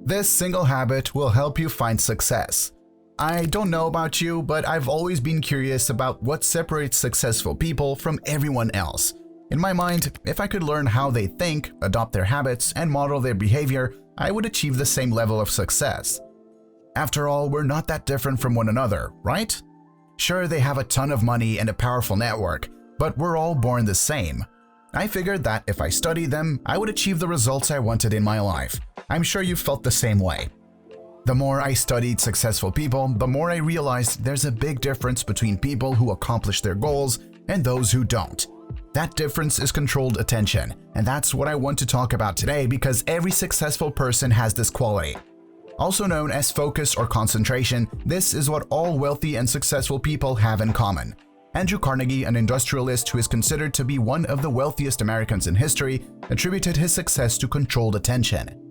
This single habit will help you find success. I don't know about you, but I've always been curious about what separates successful people from everyone else. In my mind, if I could learn how they think, adopt their habits, and model their behavior, I would achieve the same level of success. After all, we're not that different from one another, right? Sure, they have a ton of money and a powerful network, but we're all born the same. I figured that if I studied them, I would achieve the results I wanted in my life. I'm sure you felt the same way. The more I studied successful people, the more I realized there's a big difference between people who accomplish their goals and those who don't. That difference is controlled attention, and that's what I want to talk about today because every successful person has this quality. Also known as focus or concentration, this is what all wealthy and successful people have in common. Andrew Carnegie, an industrialist who is considered to be one of the wealthiest Americans in history, attributed his success to controlled attention.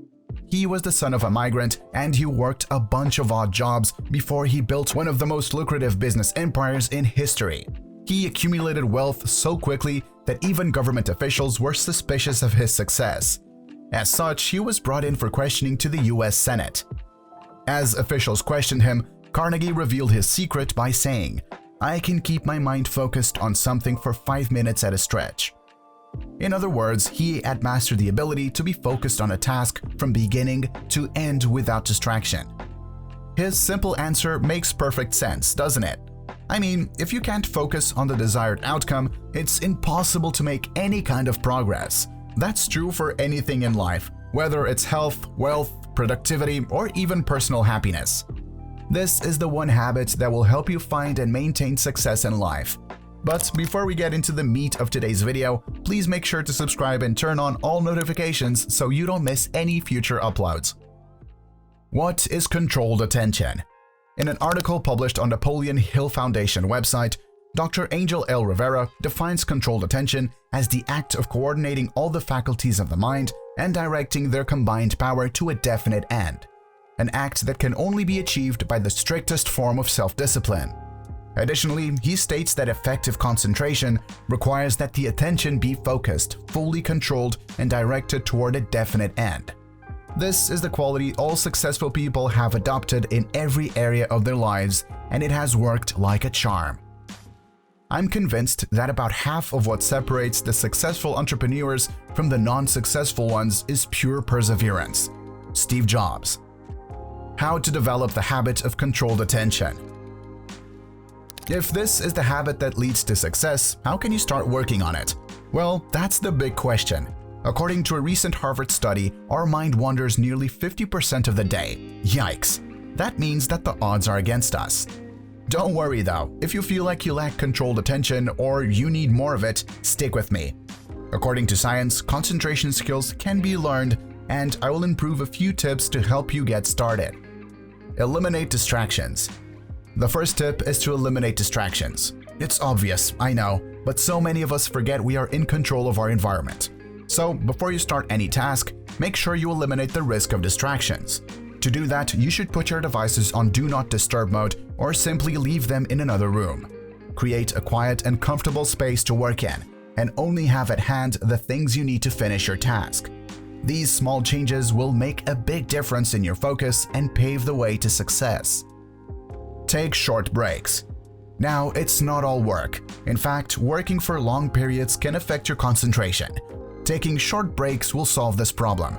He was the son of a migrant and he worked a bunch of odd jobs before he built one of the most lucrative business empires in history. He accumulated wealth so quickly that even government officials were suspicious of his success. As such, he was brought in for questioning to the US Senate. As officials questioned him, Carnegie revealed his secret by saying, "I can keep my mind focused on something for 5 minutes at a stretch." In other words, he had mastered the ability to be focused on a task from beginning to end without distraction. His simple answer makes perfect sense, doesn't it? I mean, if you can't focus on the desired outcome, it's impossible to make any kind of progress. That's true for anything in life, whether it's health, wealth, productivity, or even personal happiness. This is the one habit that will help you find and maintain success in life. But before we get into the meat of today's video, please make sure to subscribe and turn on all notifications so you don't miss any future uploads. What is controlled attention? In an article published on Napoleon Hill Foundation website, Dr. Angel L. Rivera defines controlled attention as the act of coordinating all the faculties of the mind and directing their combined power to a definite end. An act that can only be achieved by the strictest form of self-discipline. Additionally, he states that effective concentration requires that the attention be focused, fully controlled, and directed toward a definite end. This is the quality all successful people have adopted in every area of their lives, and it has worked like a charm. I'm convinced that about half of what separates the successful entrepreneurs from the non-successful ones is pure perseverance. Steve Jobs. How to develop the habit of controlled attention. If this is the habit that leads to success, how can you start working on it? Well, that's the big question. According to a recent Harvard study, our mind wanders nearly 50% of the day. Yikes! That means that the odds are against us. Don't worry though, if you feel like you lack controlled attention or you need more of it, stick with me. According to science, concentration skills can be learned, and I will improve a few tips to help you get started. Eliminate distractions. The first tip is to eliminate distractions. It's obvious, I know, but so many of us forget we are in control of our environment. So, before you start any task, make sure you eliminate the risk of distractions. To do that, you should put your devices on Do Not Disturb mode or simply leave them in another room. Create a quiet and comfortable space to work in, and only have at hand the things you need to finish your task. These small changes will make a big difference in your focus and pave the way to success. Take short breaks. Now, it's not all work. In fact, working for long periods can affect your concentration. Taking short breaks will solve this problem.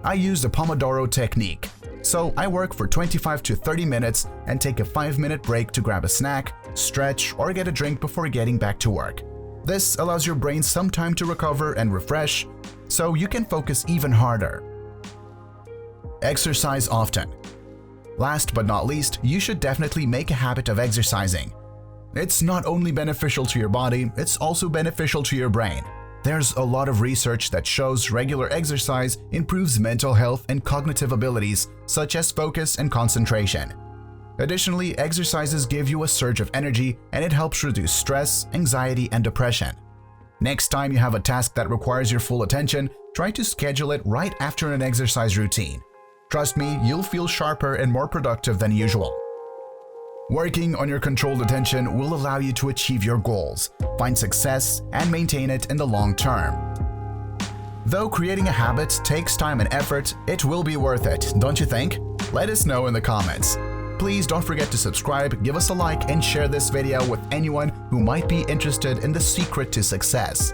I use the Pomodoro technique. So I work for 25 to 30 minutes and take a 5-minute break to grab a snack, stretch, or get a drink before getting back to work. This allows your brain some time to recover and refresh, so you can focus even harder. Exercise often. Last but not least, you should definitely make a habit of exercising. It's not only beneficial to your body, it's also beneficial to your brain. There's a lot of research that shows regular exercise improves mental health and cognitive abilities such as focus and concentration. Additionally, exercises give you a surge of energy and it helps reduce stress, anxiety, and depression. Next time you have a task that requires your full attention, try to schedule it right after an exercise routine. Trust me, you'll feel sharper and more productive than usual. Working on your controlled attention will allow you to achieve your goals, find success, and maintain it in the long term. Though creating a habit takes time and effort, it will be worth it, don't you think? Let us know in the comments. Please don't forget to subscribe, give us a like, and share this video with anyone who might be interested in the secret to success.